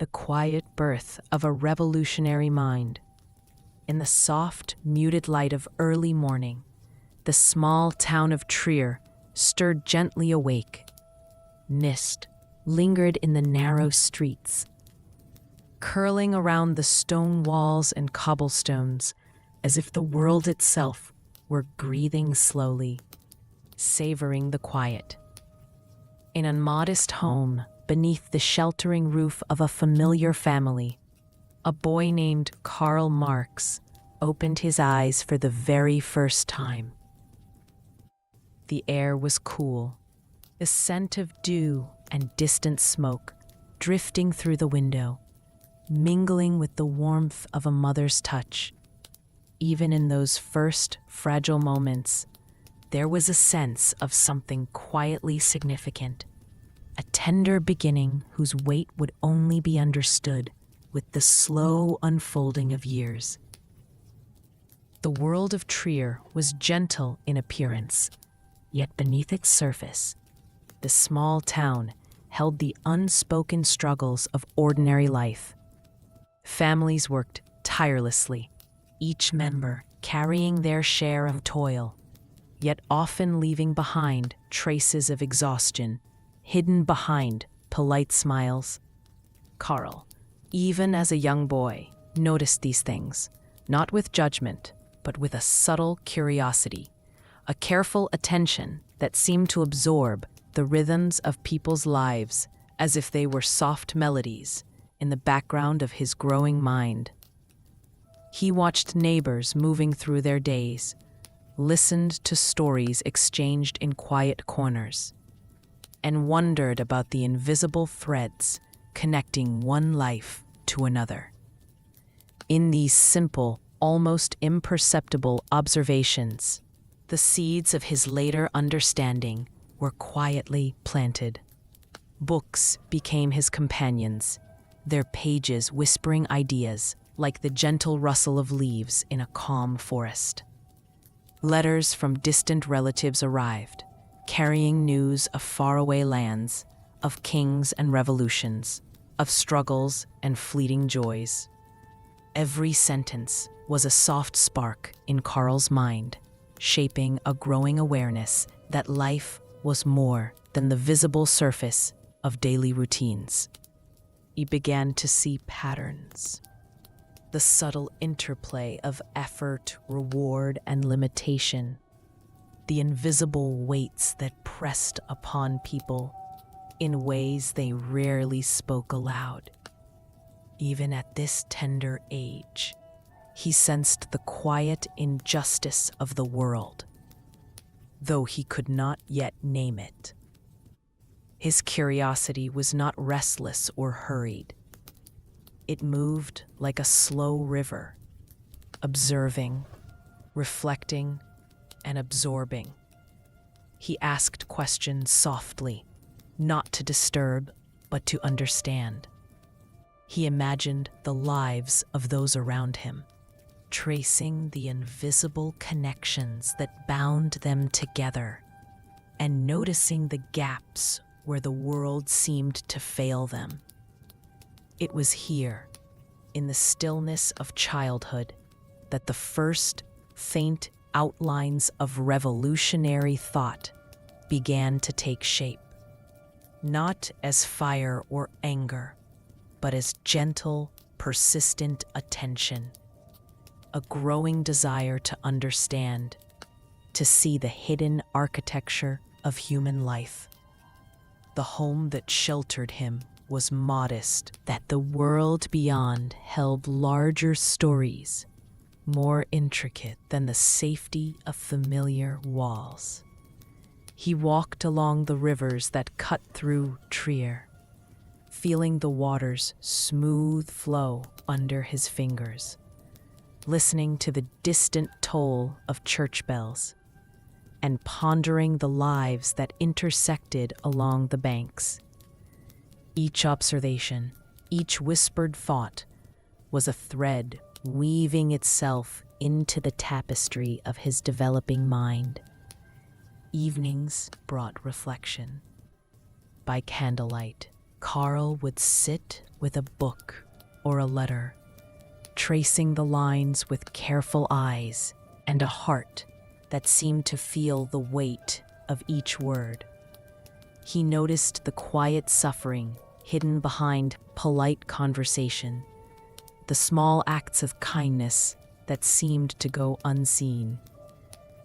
the quiet birth of a revolutionary mind. In the soft, muted light of early morning, the small town of Trier stirred gently awake. Mist lingered in the narrow streets, curling around the stone walls and cobblestones, as if the world itself were breathing slowly, savoring the quiet. In a modest home, beneath the sheltering roof of a familiar family, a boy named Karl Marx opened his eyes for the very first time. The air was cool, a scent of dew and distant smoke drifting through the window, mingling with the warmth of a mother's touch. Even in those first fragile moments, there was a sense of something quietly significant, a tender beginning whose weight would only be understood with the slow unfolding of years. The world of Trier was gentle in appearance, yet beneath its surface, the small town held the unspoken struggles of ordinary life. Families worked tirelessly, each member carrying their share of toil, yet often leaving behind traces of exhaustion, hidden behind polite smiles. Karl, even as a young boy, noticed these things, not with judgment, but with a subtle curiosity, a careful attention that seemed to absorb the rhythms of people's lives as if they were soft melodies in the background of his growing mind. He watched neighbors moving through their days, listened to stories exchanged in quiet corners, and wondered about the invisible threads connecting one life to another. In these simple, almost imperceptible observations, the seeds of his later understanding were quietly planted. Books became his companions, their pages whispering ideas like the gentle rustle of leaves in a calm forest. Letters from distant relatives arrived, carrying news of faraway lands, of kings and revolutions, of struggles and fleeting joys. Every sentence was a soft spark in Karl's mind, shaping a growing awareness that life was more than the visible surface of daily routines. He began to see patterns, the subtle interplay of effort, reward, and limitation, the invisible weights that pressed upon people in ways they rarely spoke aloud. Even at this tender age, he sensed the quiet injustice of the world, though he could not yet name it. His curiosity was not restless or hurried. It moved like a slow river, observing, reflecting, and absorbing. He asked questions softly, not to disturb, but to understand. He imagined the lives of those around him, tracing the invisible connections that bound them together, and noticing the gaps where the world seemed to fail them. It was here, in the stillness of childhood, that the first faint outlines of revolutionary thought began to take shape, not as fire or anger, but as gentle, persistent attention, a growing desire to understand, to see the hidden architecture of human life. The home that sheltered him was modest, that the world beyond held larger stories, more intricate than the safety of familiar walls. He walked along the rivers that cut through Trier, feeling the water's smooth flow under his fingers, listening to the distant toll of church bells, and pondering the lives that intersected along the banks. Each observation, each whispered thought, was a thread weaving itself into the tapestry of his developing mind. Evenings brought reflection. By candlelight, Karl would sit with a book or a letter, tracing the lines with careful eyes and a heart that seemed to feel the weight of each word. He noticed the quiet suffering hidden behind polite conversation, the small acts of kindness that seemed to go unseen,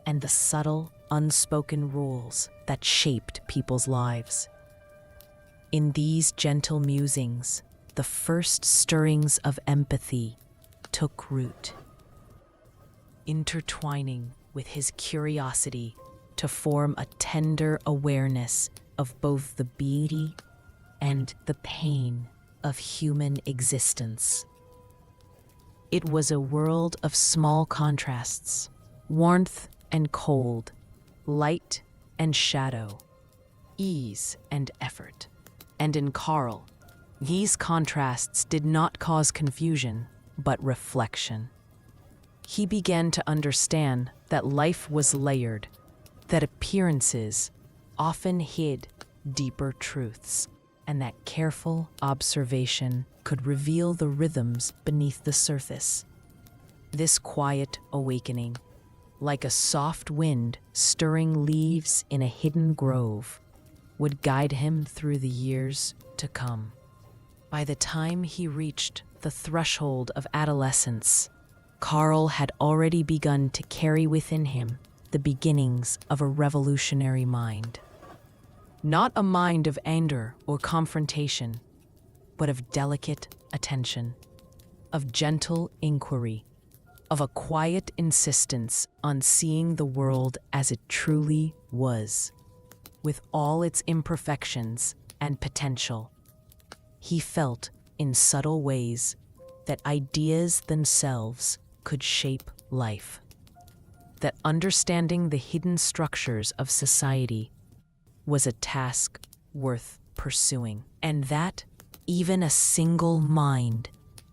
and the subtle, unspoken rules that shaped people's lives. In these gentle musings, the first stirrings of empathy took root, intertwining with his curiosity to form a tender awareness of both the beauty and the pain of human existence. It was a world of small contrasts, warmth and cold, light and shadow, ease and effort. And in Karl, these contrasts did not cause confusion, but reflection. He began to understand that life was layered, that appearances often hid deeper truths, and that careful observation could reveal the rhythms beneath the surface. This quiet awakening, like a soft wind stirring leaves in a hidden grove, would guide him through the years to come. By the time he reached the threshold of adolescence, Karl had already begun to carry within him the beginnings of a revolutionary mind. Not a mind of anger or confrontation, but of delicate attention, of gentle inquiry, of a quiet insistence on seeing the world as it truly was, with all its imperfections and potential. He felt, in subtle ways, that ideas themselves could shape life, that understanding the hidden structures of society was a task worth pursuing, and that even a single mind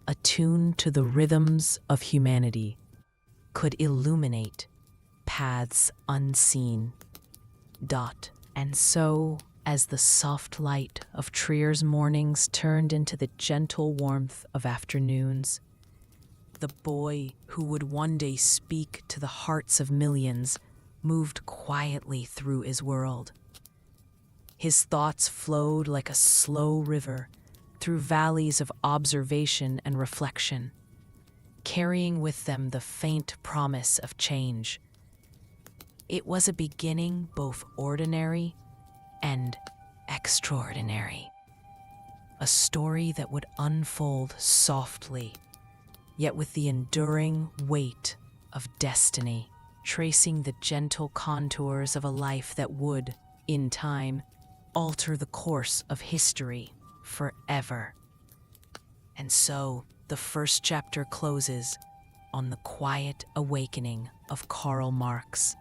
attuned to the rhythms of humanity could illuminate paths unseen. And so, as the soft light of Trier's mornings turned into the gentle warmth of afternoons, the boy who would one day speak to the hearts of millions moved quietly through his world. His thoughts flowed like a slow river through valleys of observation and reflection, carrying with them the faint promise of change. It was a beginning both ordinary and extraordinary, a story that would unfold softly, yet with the enduring weight of destiny, tracing the gentle contours of a life that would, in time, alter the course of history forever. And so, the first chapter closes on the quiet awakening of Karl Marx,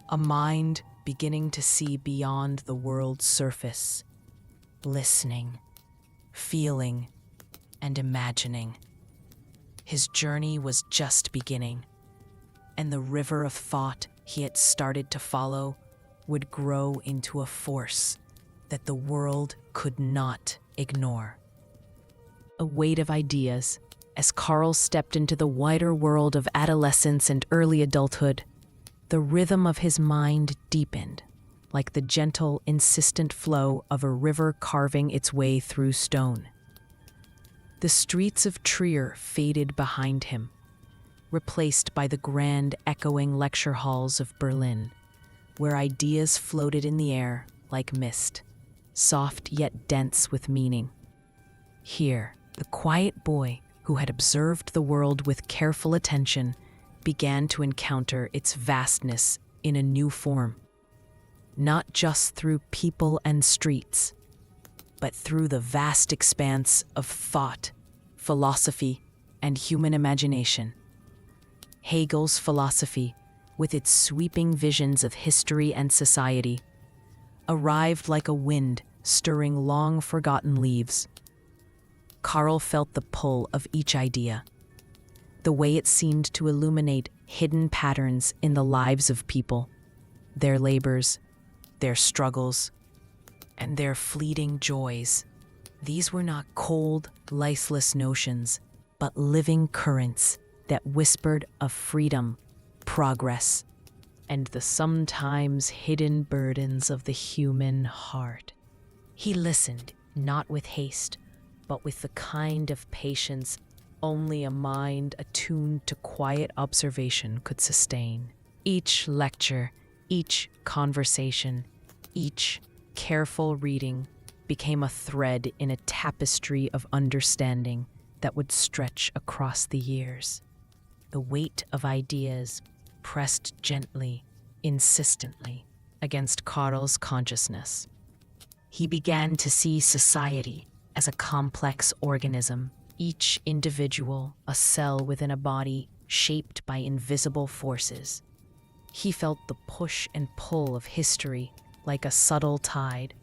a mind beginning to see beyond the world's surface, listening, feeling, and imagining. His journey was just beginning, and the river of thought he had started to follow would grow into a force that the world could not ignore. A weight of ideas, as Karl stepped into the wider world of adolescence and early adulthood, the rhythm of his mind deepened, like the gentle, insistent flow of a river carving its way through stone. The streets of Trier faded behind him, replaced by the grand, echoing lecture halls of Berlin, where ideas floated in the air like mist, soft yet dense with meaning. Here, the quiet boy who had observed the world with careful attention began to encounter its vastness in a new form, not just through people and streets, but through the vast expanse of thought, philosophy, and human imagination. Hegel's philosophy, with its sweeping visions of history and society, arrived like a wind stirring long-forgotten leaves. Karl felt the pull of each idea, the way it seemed to illuminate hidden patterns in the lives of people, their labors, their struggles, and their fleeting joys. These were not cold, lifeless notions, but living currents that whispered of freedom, progress, and the sometimes hidden burdens of the human heart. He listened, not with haste, but with the kind of patience only a mind attuned to quiet observation could sustain. Each lecture, each conversation, each careful reading became a thread in a tapestry of understanding that would stretch across the years. The weight of ideas pressed gently, insistently, against Karl's consciousness. He began to see society as a complex organism, each individual a cell within a body shaped by invisible forces. He felt the push and pull of history like a subtle tide,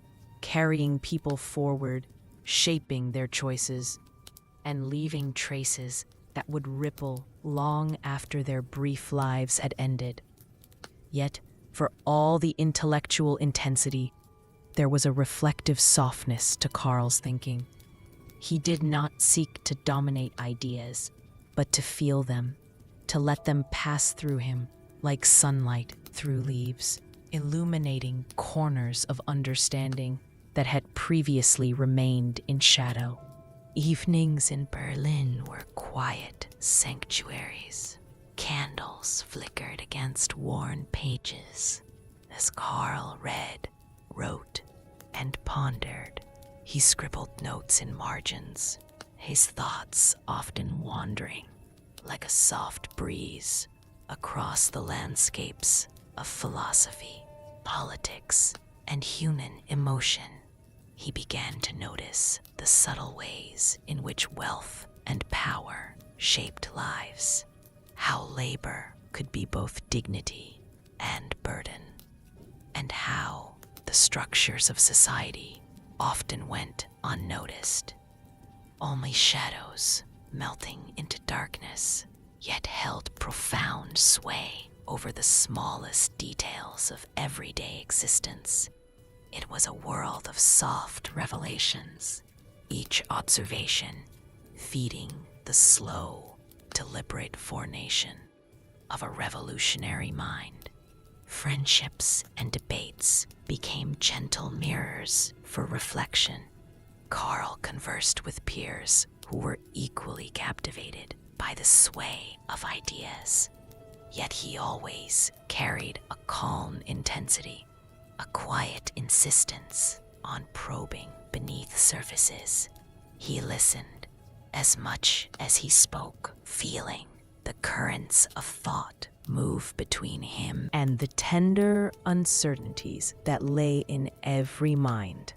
carrying people forward, shaping their choices, and leaving traces that would ripple long after their brief lives had ended. Yet, for all the intellectual intensity, there was a reflective softness to Karl's thinking. He did not seek to dominate ideas, but to feel them, to let them pass through him like sunlight through leaves, illuminating corners of understanding that had previously remained in shadow. Evenings in Berlin were quiet sanctuaries. Candles flickered against worn pages as Karl read, wrote, and pondered. He scribbled notes in margins, his thoughts often wandering like a soft breeze across the landscapes of philosophy, politics, and human emotion. He began to notice the subtle ways in which wealth and power shaped lives, how labor could be both dignity and burden, and how the structures of society often went unnoticed. Only shadows melting into darkness, yet held profound sway over the smallest details of everyday existence. It was a world of soft revelations, each observation feeding the slow, deliberate formation of a revolutionary mind. Friendships and debates became gentle mirrors for reflection. Karl conversed with peers who were equally captivated by the sway of ideas. Yet he always carried a calm intensity, a quiet insistence on probing beneath surfaces. He listened as much as he spoke, feeling the currents of thought move between him and the tender uncertainties that lay in every mind.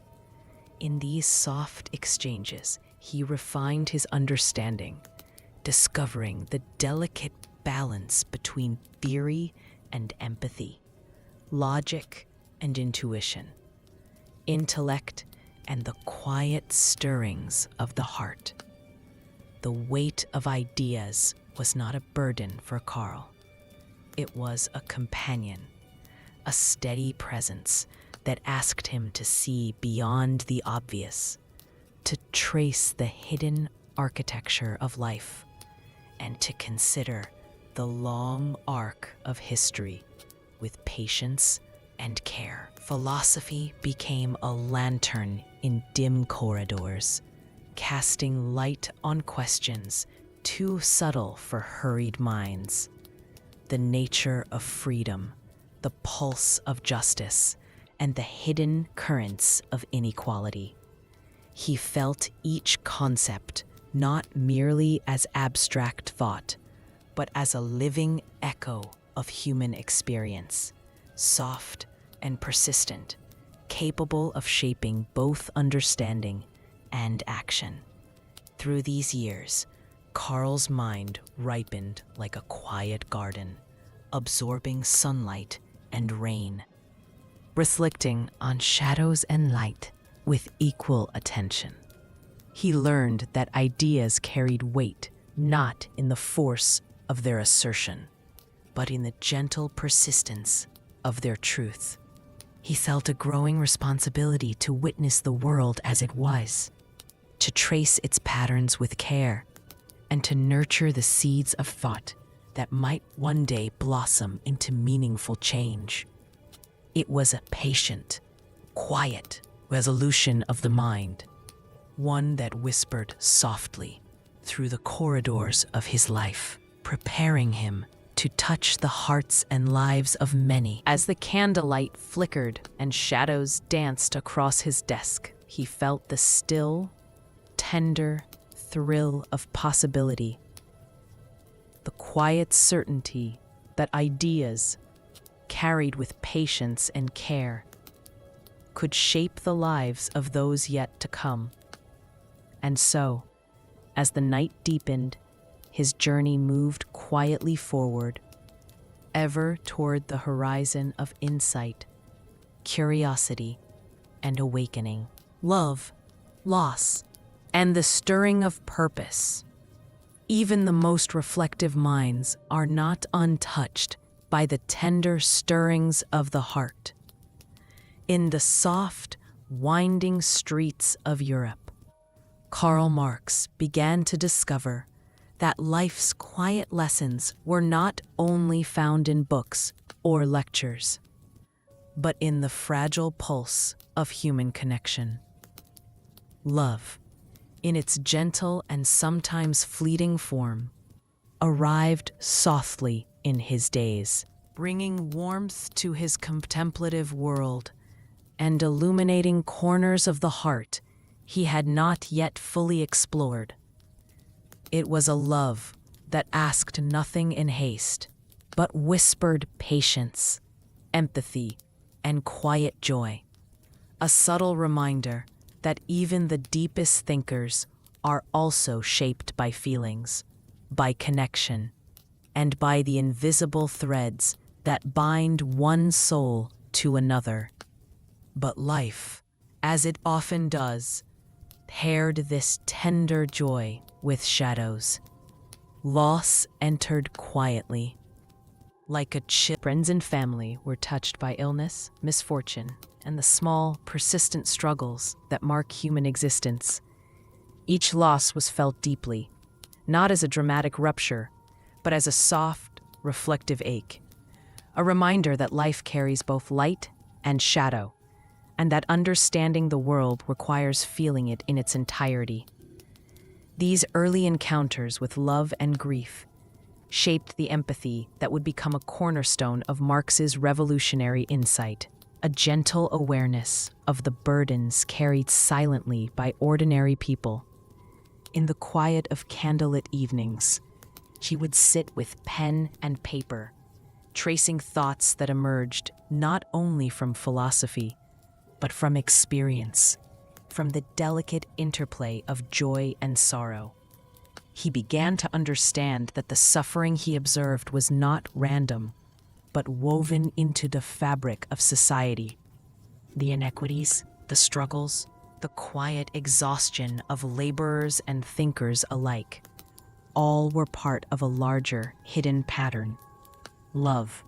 In these soft exchanges, he refined his understanding, discovering the delicate balance between theory and empathy, logic and intuition, intellect and the quiet stirrings of the heart. The weight of ideas was not a burden for Karl. It was a companion, a steady presence that asked him to see beyond the obvious, to trace the hidden architecture of life, and to consider the long arc of history with patience and care. Philosophy became a lantern in dim corridors, casting light on questions too subtle for hurried minds. The nature of freedom, the pulse of justice, and the hidden currents of inequality. He felt each concept not merely as abstract thought, but as a living echo of human experience, soft and persistent, capable of shaping both understanding and action. Through these years, Karl's mind ripened like a quiet garden, absorbing sunlight and rain, reflecting on shadows and light with equal attention. He learned that ideas carried weight not in the force of their assertion, but in the gentle persistence of their truth. He felt a growing responsibility to witness the world as it was, to trace its patterns with care, and to nurture the seeds of thought that might one day blossom into meaningful change. It was a patient, quiet resolution of the mind, one that whispered softly through the corridors of his life, preparing him to touch the hearts and lives of many. As the candlelight flickered and shadows danced across his desk, he felt the still, tender thrill of possibility, the quiet certainty that ideas, carried with patience and care, could shape the lives of those yet to come. And so, as the night deepened, his journey moved quietly forward, ever toward the horizon of insight, curiosity, and awakening. Love, loss, and the stirring of purpose. Even the most reflective minds are not untouched by the tender stirrings of the heart. In the soft, winding streets of Europe, Karl Marx began to discover that life's quiet lessons were not only found in books or lectures, but in the fragile pulse of human connection. Love, in its gentle and sometimes fleeting form, arrived softly in his days, bringing warmth to his contemplative world and illuminating corners of the heart he had not yet fully explored. It was a love that asked nothing in haste, but whispered patience, empathy, and quiet joy. A subtle reminder that even the deepest thinkers are also shaped by feelings, by connection, and by the invisible threads that bind one soul to another. But life, as it often does, paired this tender joy with shadows. Loss entered quietly, like a chill. Friends and family were touched by illness, misfortune, and the small, persistent struggles that mark human existence. Each loss was felt deeply, not as a dramatic rupture, but as a soft, reflective ache, a reminder that life carries both light and shadow, and that understanding the world requires feeling it in its entirety. These early encounters with love and grief shaped the empathy that would become a cornerstone of Marx's revolutionary insight, a gentle awareness of the burdens carried silently by ordinary people. In the quiet of candlelit evenings, she would sit with pen and paper, tracing thoughts that emerged not only from philosophy, but from experience, from the delicate interplay of joy and sorrow. He began to understand that the suffering he observed was not random, but woven into the fabric of society. The inequities, the struggles, the quiet exhaustion of laborers and thinkers alike, all were part of a larger, hidden pattern. Love,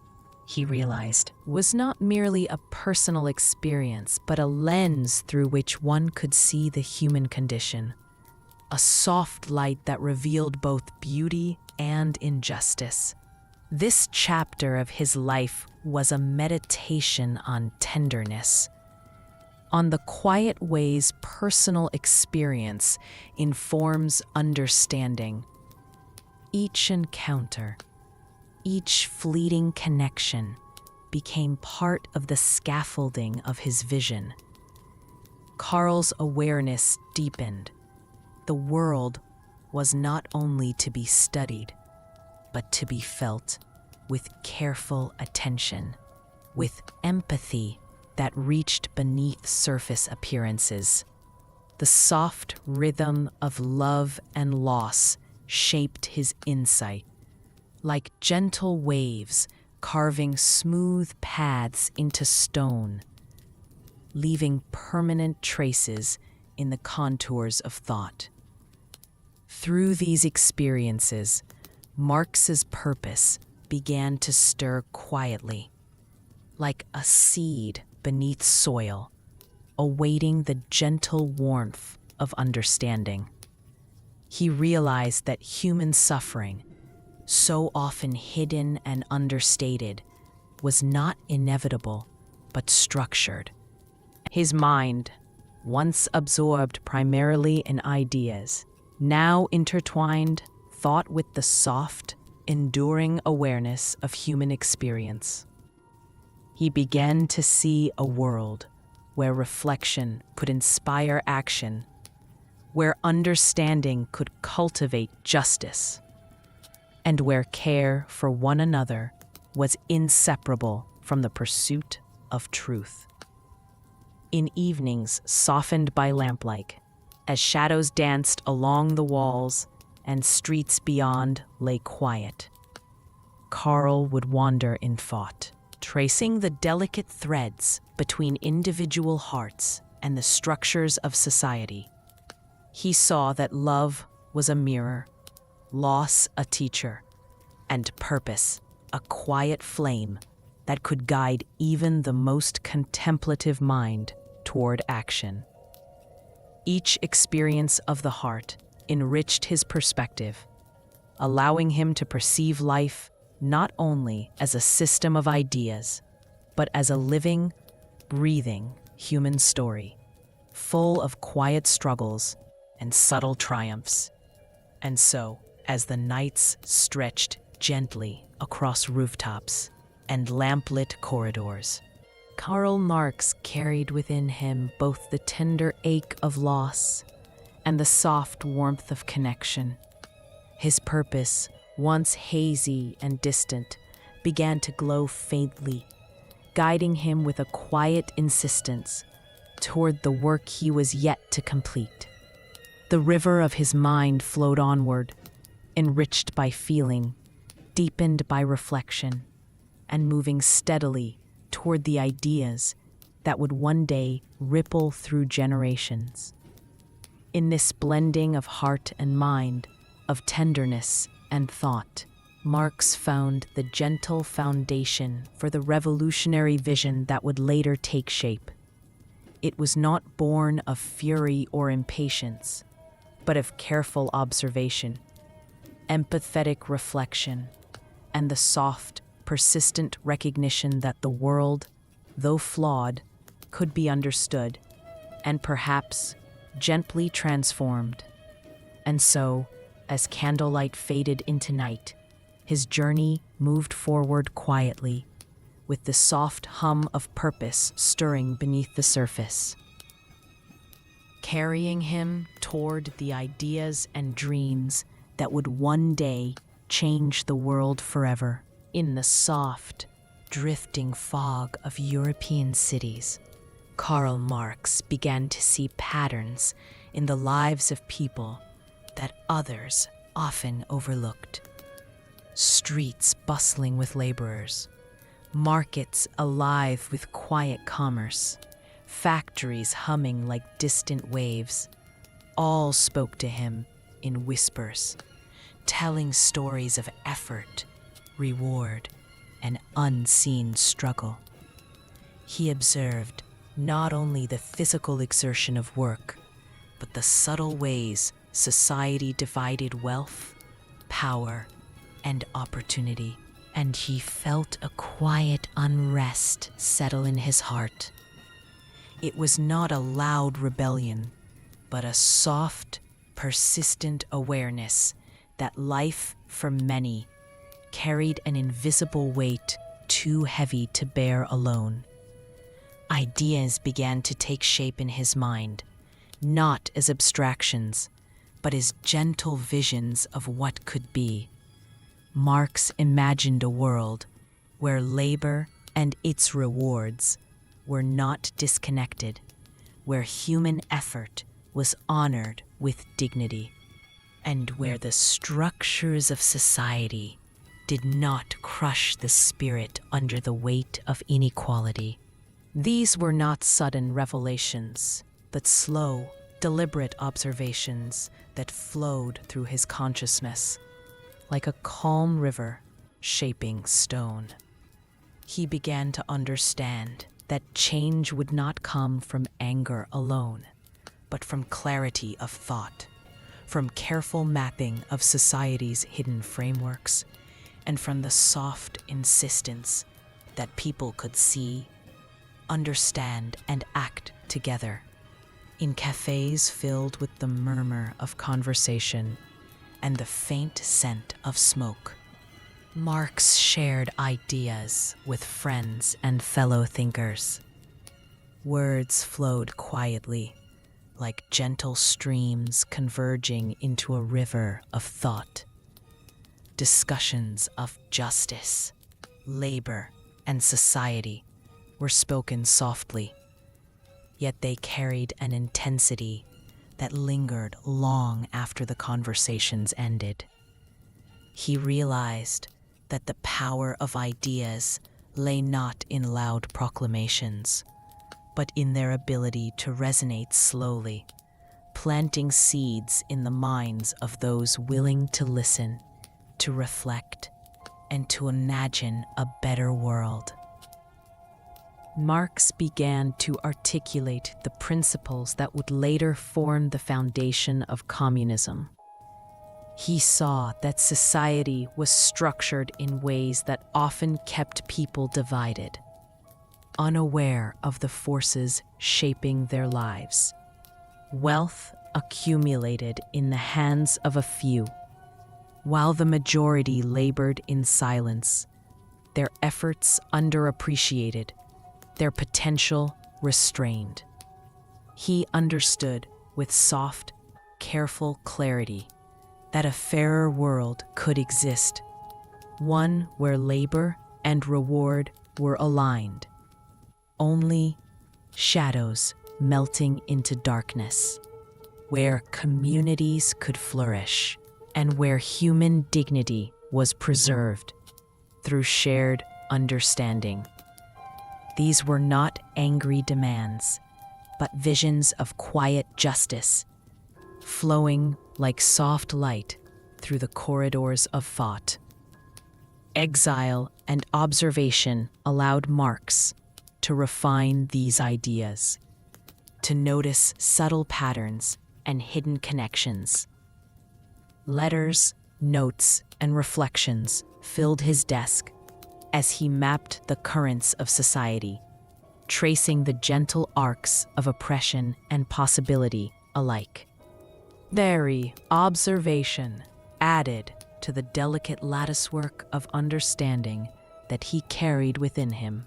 he realized, was not merely a personal experience, but a lens through which one could see the human condition, a soft light that revealed both beauty and injustice. This chapter of his life was a meditation on tenderness, on the quiet ways personal experience informs understanding. Each encounter, each fleeting connection became part of the scaffolding of his vision. Karl's awareness deepened. The world was not only to be studied, but to be felt with careful attention, with empathy that reached beneath surface appearances. The soft rhythm of love and loss shaped his insight, like gentle waves carving smooth paths into stone, leaving permanent traces in the contours of thought. Through these experiences, Marx's purpose began to stir quietly, like a seed beneath soil, awaiting the gentle warmth of understanding. He realized that human suffering, so often hidden and understated, was not inevitable, but structured. His mind, once absorbed primarily in ideas, now intertwined thought with the soft, enduring awareness of human experience. He began to see a world where reflection could inspire action, where understanding could cultivate justice, and where care for one another was inseparable from the pursuit of truth. In evenings softened by lamplight, as shadows danced along the walls and streets beyond lay quiet, Karl would wander in thought, tracing the delicate threads between individual hearts and the structures of society. He saw that love was a mirror, loss a teacher, and purpose a quiet flame that could guide even the most contemplative mind toward action. Each experience of the heart enriched his perspective, allowing him to perceive life not only as a system of ideas, but as a living, breathing human story, full of quiet struggles and subtle triumphs. And so, as the nights stretched gently across rooftops and lamplit corridors, Karl Marx carried within him both the tender ache of loss and the soft warmth of connection. His purpose, once hazy and distant, began to glow faintly, guiding him with a quiet insistence toward the work he was yet to complete. The river of his mind flowed onward, enriched by feeling, deepened by reflection, and moving steadily toward the ideas that would one day ripple through generations. In this blending of heart and mind, of tenderness and thought, Marx found the gentle foundation for the revolutionary vision that would later take shape. It was not born of fury or impatience, but of careful observation, empathetic reflection, and the soft, persistent recognition that the world, though flawed, could be understood and perhaps gently transformed. And so, as candlelight faded into night, his journey moved forward quietly, with the soft hum of purpose stirring beneath the surface, carrying him toward the ideas and dreams that would one day change the world forever. In the soft, drifting fog of European cities, Karl Marx began to see patterns in the lives of people that others often overlooked. Streets bustling with laborers, markets alive with quiet commerce, factories humming like distant waves, all spoke to him in whispers, telling stories of effort, reward, and unseen struggle. He observed not only the physical exertion of work, but the subtle ways society divided wealth, power, and opportunity. And he felt a quiet unrest settle in his heart. It was not a loud rebellion, but a soft, persistent awareness that life, for many, carried an invisible weight too heavy to bear alone. Ideas began to take shape in his mind, not as abstractions, but as gentle visions of what could be. Marx imagined a world where labor and its rewards were not disconnected, where human effort was honored with dignity, and where the structures of society did not crush the spirit under the weight of inequality. These were not sudden revelations, but slow, deliberate observations that flowed through his consciousness, like a calm river shaping stone. He began to understand that change would not come from anger alone, but from clarity of thought, from careful mapping of society's hidden frameworks, and from the soft insistence that people could see, understand, and act together. In cafes filled with the murmur of conversation and the faint scent of smoke, Marx shared ideas with friends and fellow thinkers. Words flowed quietly, like gentle streams converging into a river of thought. Discussions of justice, labor, and society were spoken softly, yet they carried an intensity that lingered long after the conversations ended. He realized that the power of ideas lay not in loud proclamations, but in their ability to resonate slowly, planting seeds in the minds of those willing to listen, to reflect, and to imagine a better world. Marx began to articulate the principles that would later form the foundation of communism. He saw that society was structured in ways that often kept people divided, unaware of the forces shaping their lives. Wealth accumulated in the hands of a few, while the majority labored in silence, their efforts underappreciated, their potential restrained. He understood with soft, careful clarity that a fairer world could exist, one where labor and reward were aligned, only shadows melting into darkness, where communities could flourish and where human dignity was preserved through shared understanding. These were not angry demands, but visions of quiet justice, flowing like soft light through the corridors of thought. Exile and observation allowed Marx to refine these ideas, to notice subtle patterns and hidden connections. Letters, notes, and reflections filled his desk as he mapped the currents of society, tracing the gentle arcs of oppression and possibility alike. Very observation added to the delicate latticework of understanding that he carried within him.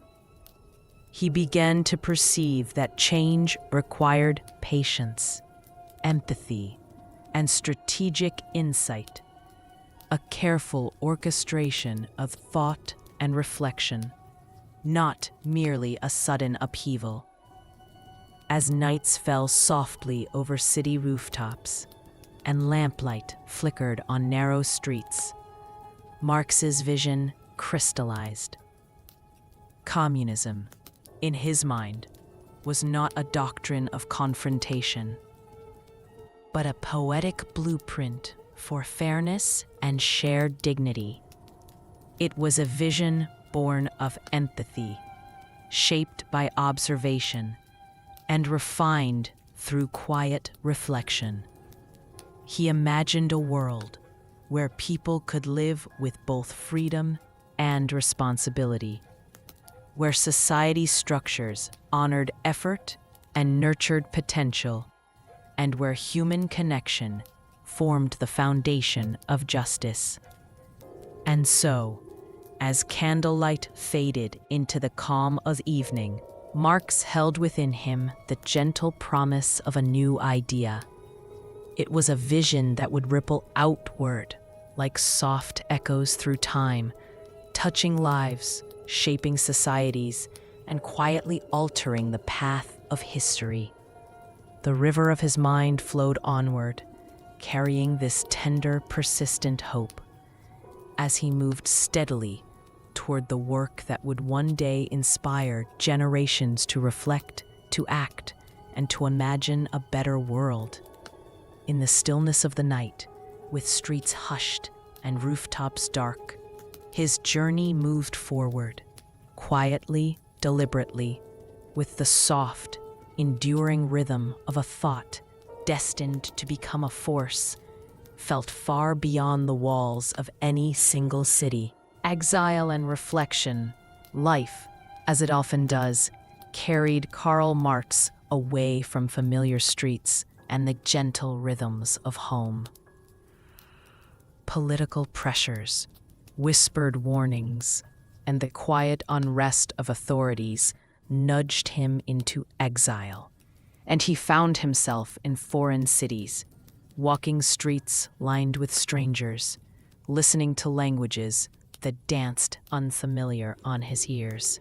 He began to perceive that change required patience, empathy, and strategic insight, a careful orchestration of thought and reflection, not merely a sudden upheaval. As nights fell softly over city rooftops and lamplight flickered on narrow streets, Marx's vision crystallized. Communism, in his mind, was not a doctrine of confrontation, but a poetic blueprint for fairness and shared dignity. It was a vision born of empathy, shaped by observation, and refined through quiet reflection. He imagined a world where people could live with both freedom and responsibility, where society structures honored effort and nurtured potential, and where human connection formed the foundation of justice. And so, as candlelight faded into the calm of evening, Marx held within him the gentle promise of a new idea. It was a vision that would ripple outward like soft echoes through time, touching lives, shaping societies, and quietly altering the path of history. The river of his mind flowed onward, carrying this tender, persistent hope, as he moved steadily toward the work that would one day inspire generations to reflect, to act, and to imagine a better world. In the stillness of the night, with streets hushed and rooftops dark, his journey moved forward, quietly, deliberately, with the soft, enduring rhythm of a thought destined to become a force, felt far beyond the walls of any single city. Exile and reflection, life, as it often does, carried Karl Marx away from familiar streets and the gentle rhythms of home. Political pressures, whispered warnings, and the quiet unrest of authorities nudged him into exile, and he found himself in foreign cities, walking streets lined with strangers, listening to languages that danced unfamiliar on his ears.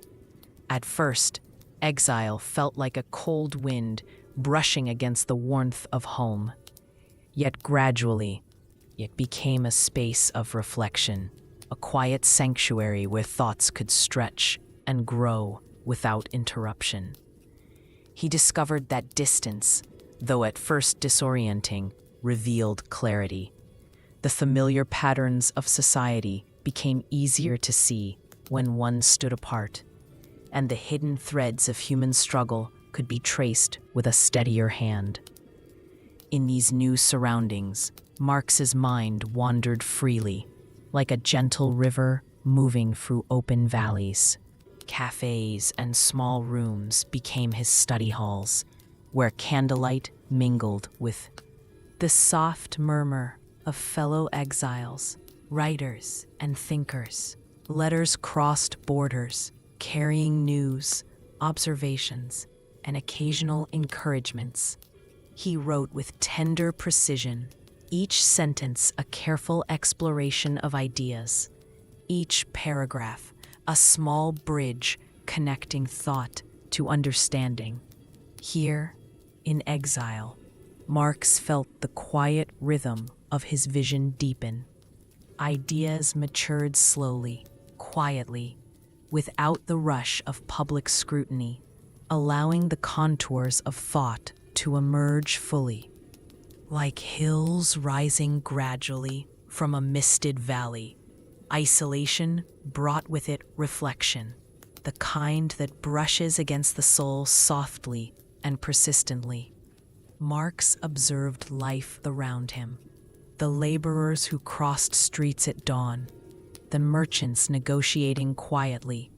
At first, exile felt like a cold wind brushing against the warmth of home. Yet gradually, it became a space of reflection, a quiet sanctuary where thoughts could stretch and grow without interruption. He discovered that distance, though at first disorienting, revealed clarity. The familiar patterns of society became easier to see when one stood apart, and the hidden threads of human struggle could be traced with a steadier hand. In these new surroundings, Marx's mind wandered freely, like a gentle river moving through open valleys. Cafes and small rooms became his study halls, where candlelight mingled with the soft murmur of fellow exiles, writers, and thinkers. Letters crossed borders, carrying news, observations, and occasional encouragements. He wrote with tender precision, each sentence a careful exploration of ideas, each paragraph a small bridge connecting thought to understanding. Here, in exile, Marx felt the quiet rhythm of his vision deepen. Ideas matured slowly, quietly, without the rush of public scrutiny, allowing the contours of thought to emerge fully. Like hills rising gradually from a misted valley, isolation brought with it reflection, the kind that brushes against the soul softly and persistently. Marx observed life around him, the laborers who crossed streets at dawn, the merchants negotiating quietly,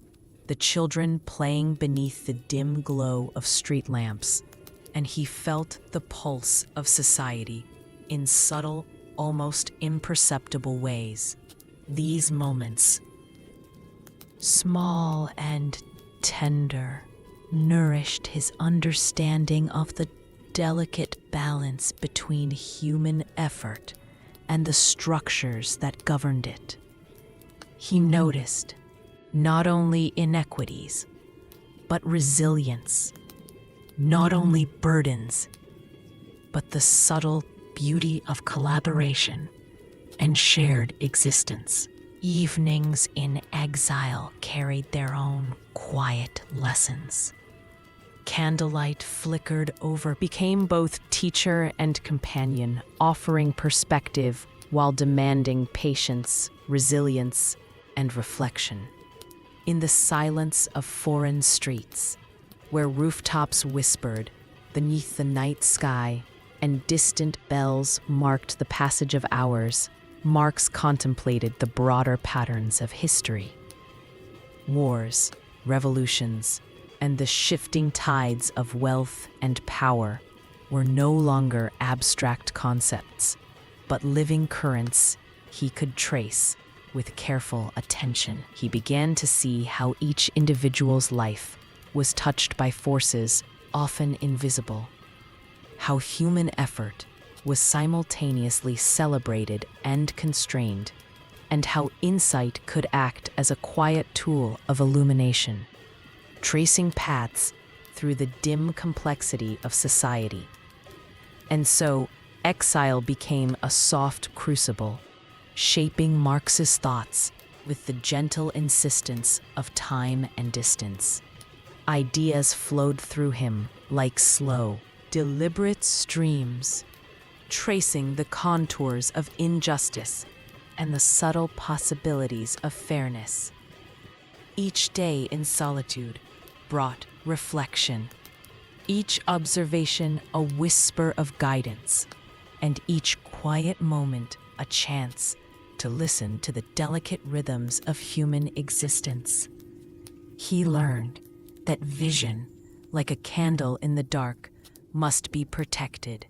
the children playing beneath the dim glow of street lamps, and he felt the pulse of society in subtle, almost imperceptible ways. These moments, small and tender, nourished his understanding of the delicate balance between human effort and the structures that governed it. He noticed not only inequities, but resilience, not only burdens, but the subtle beauty of collaboration and shared existence. Evenings in exile carried their own quiet lessons. Candlelight flickered over, became both teacher and companion, offering perspective while demanding patience, resilience, and reflection. In the silence of foreign streets, where rooftops whispered beneath the night sky and distant bells marked the passage of hours, Marx contemplated the broader patterns of history. Wars, revolutions, and the shifting tides of wealth and power were no longer abstract concepts, but living currents he could trace with careful attention. He began to see how each individual's life was touched by forces often invisible, how human effort was simultaneously celebrated and constrained, and how insight could act as a quiet tool of illumination, tracing paths through the dim complexity of society. And so, exile became a soft crucible, shaping Marx's thoughts with the gentle insistence of time and distance. Ideas flowed through him like slow, deliberate streams, tracing the contours of injustice and the subtle possibilities of fairness. Each day in solitude brought reflection, each observation a whisper of guidance, and each quiet moment a chance to listen to the delicate rhythms of human existence. He learned that vision, like a candle in the dark, must be protected,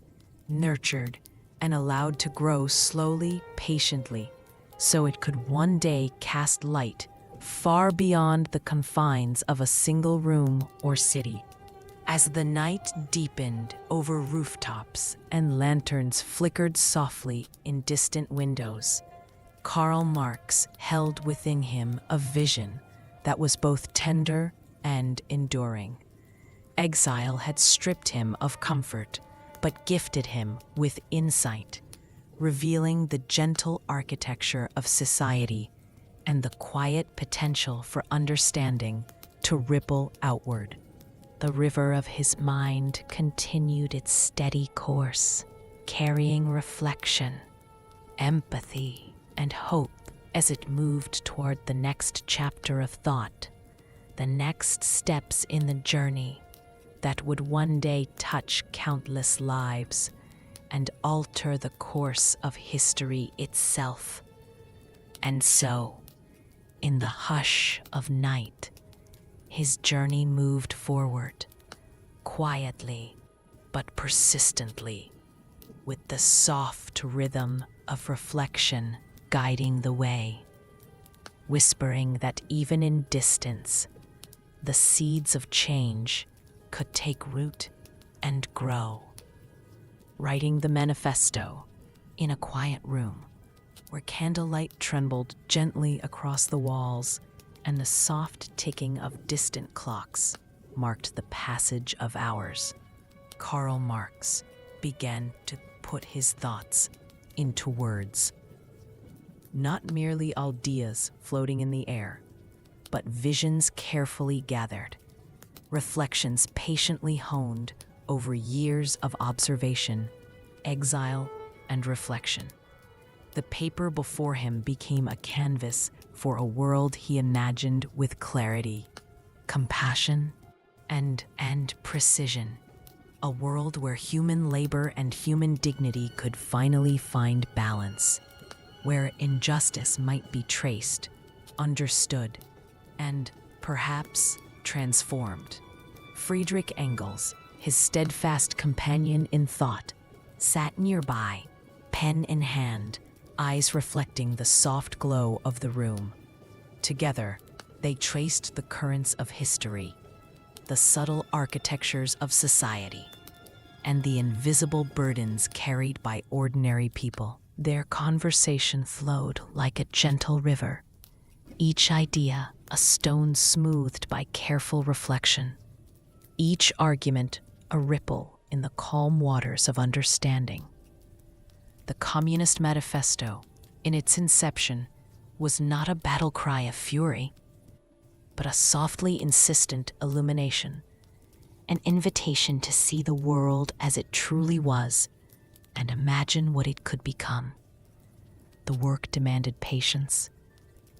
nurtured, and allowed to grow slowly, patiently, so it could one day cast light far beyond the confines of a single room or city. As the night deepened over rooftops and lanterns flickered softly in distant windows, Karl Marx held within him a vision that was both tender and enduring. Exile had stripped him of comfort, but gifted him with insight, revealing the gentle architecture of society and the quiet potential for understanding to ripple outward. The river of his mind continued its steady course, carrying reflection, empathy, and hope as it moved toward the next chapter of thought, the next steps in the journey that would one day touch countless lives and alter the course of history itself. And so, in the hush of night, his journey moved forward, quietly but persistently, with the soft rhythm of reflection guiding the way, whispering that even in distance, the seeds of change could take root and grow. Writing the Manifesto in a quiet room where candlelight trembled gently across the walls and the soft ticking of distant clocks marked the passage of hours, Karl Marx began to put his thoughts into words. Not merely ideas floating in the air, but visions carefully gathered, reflections patiently honed over years of observation, exile, and reflection. The paper before him became a canvas for a world he imagined with clarity, compassion, and precision. A world where human labor and human dignity could finally find balance, where injustice might be traced, understood, and perhaps transformed. Friedrich Engels, his steadfast companion in thought, sat nearby, pen in hand, eyes reflecting the soft glow of the room. Together, they traced the currents of history, the subtle architectures of society, and the invisible burdens carried by ordinary people. Their conversation flowed like a gentle river, each idea a stone smoothed by careful reflection, each argument a ripple in the calm waters of understanding. The Communist Manifesto, in its inception, was not a battle cry of fury, but a softly insistent illumination, an invitation to see the world as it truly was and imagine what it could become. The work demanded patience.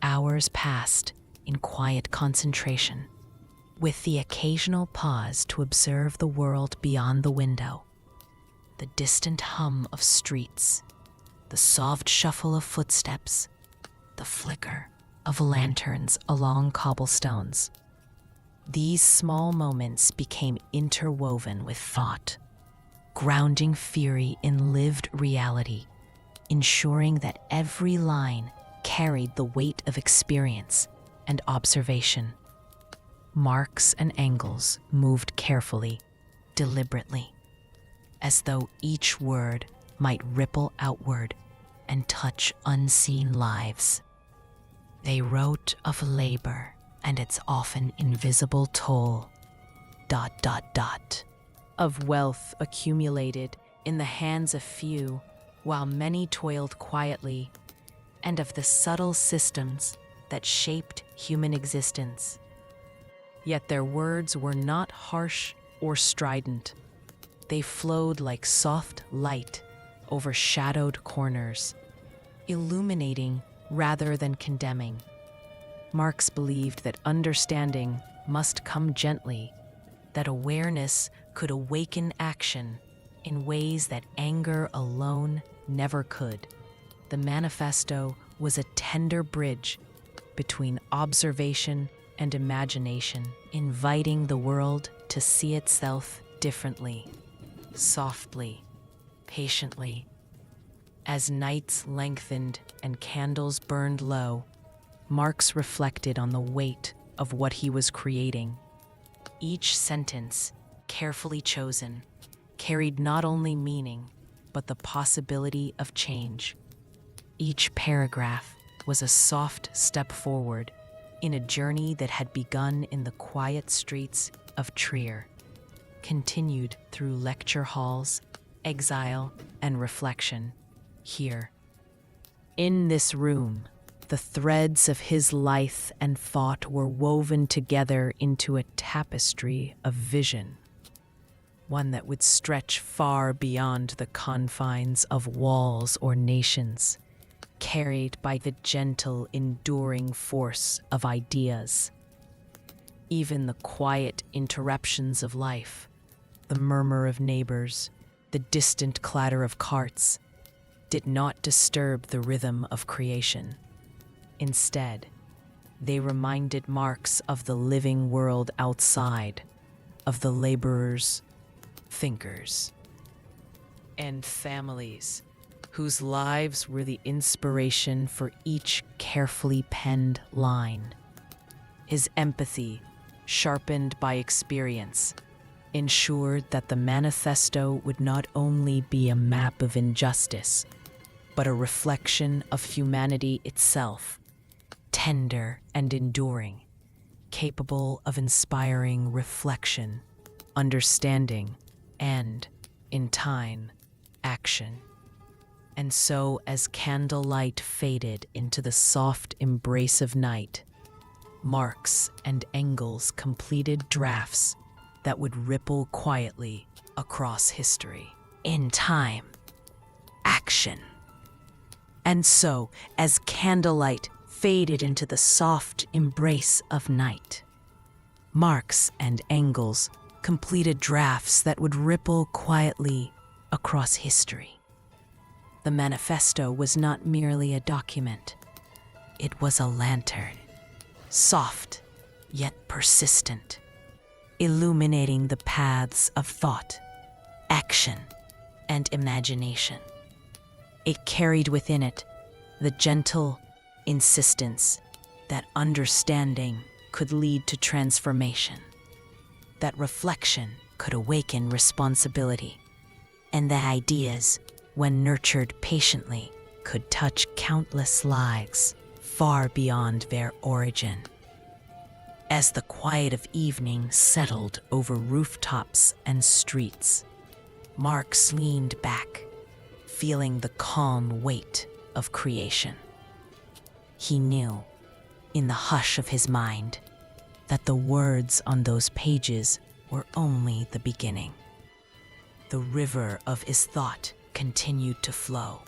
Hours passed in quiet concentration, with the occasional pause to observe the world beyond the window, the distant hum of streets, the soft shuffle of footsteps, the flicker of lanterns along cobblestones. These small moments became interwoven with thought, grounding theory in lived reality, ensuring that every line carried the weight of experience and observation. Marx and Engels moved carefully, deliberately, as though each word might ripple outward and touch unseen lives. They wrote of labor and its often invisible toll, ... of wealth accumulated in the hands of few while many toiled quietly, and of the subtle systems that shaped human existence. Yet their words were not harsh or strident. They flowed like soft light over shadowed corners, illuminating rather than condemning. Marx believed that understanding must come gently, that awareness could awaken action in ways that anger alone never could. The Manifesto was a tender bridge between observation and imagination, inviting the world to see itself differently, softly, patiently. As nights lengthened and candles burned low, Marx reflected on the weight of what he was creating. Each sentence, carefully chosen, carried not only meaning, but the possibility of change. Each paragraph was a soft step forward in a journey that had begun in the quiet streets of Trier, continued through lecture halls, exile, and reflection here. In this room, the threads of his life and thought were woven together into a tapestry of vision, one that would stretch far beyond the confines of walls or nations, carried by the gentle, enduring force of ideas. Even the quiet interruptions of life, the murmur of neighbors, the distant clatter of carts, did not disturb the rhythm of creation. Instead, they reminded Marx of the living world outside, of the laborers, thinkers, and families whose lives were the inspiration for each carefully penned line. His empathy, sharpened by experience, ensured that the Manifesto would not only be a map of injustice, but a reflection of humanity itself, tender and enduring, capable of inspiring reflection, understanding, and, in time, action. And so, as candlelight faded into the soft embrace of night, Marx and Engels completed drafts that would ripple quietly across history. In time, action. And so, as candlelight faded into the soft embrace of night, Marx and Engels completed drafts that would ripple quietly across history. The Manifesto was not merely a document. It was a lantern, soft yet persistent, illuminating the paths of thought, action, and imagination. It carried within it the gentle insistence that understanding could lead to transformation, that reflection could awaken responsibility, and that ideas, when nurtured patiently, could touch countless lives far beyond their origin. As the quiet of evening settled over rooftops and streets, Marx leaned back, feeling the calm weight of creation. He knew, in the hush of his mind, that the words on those pages were only the beginning. The river of his thought continued to flow,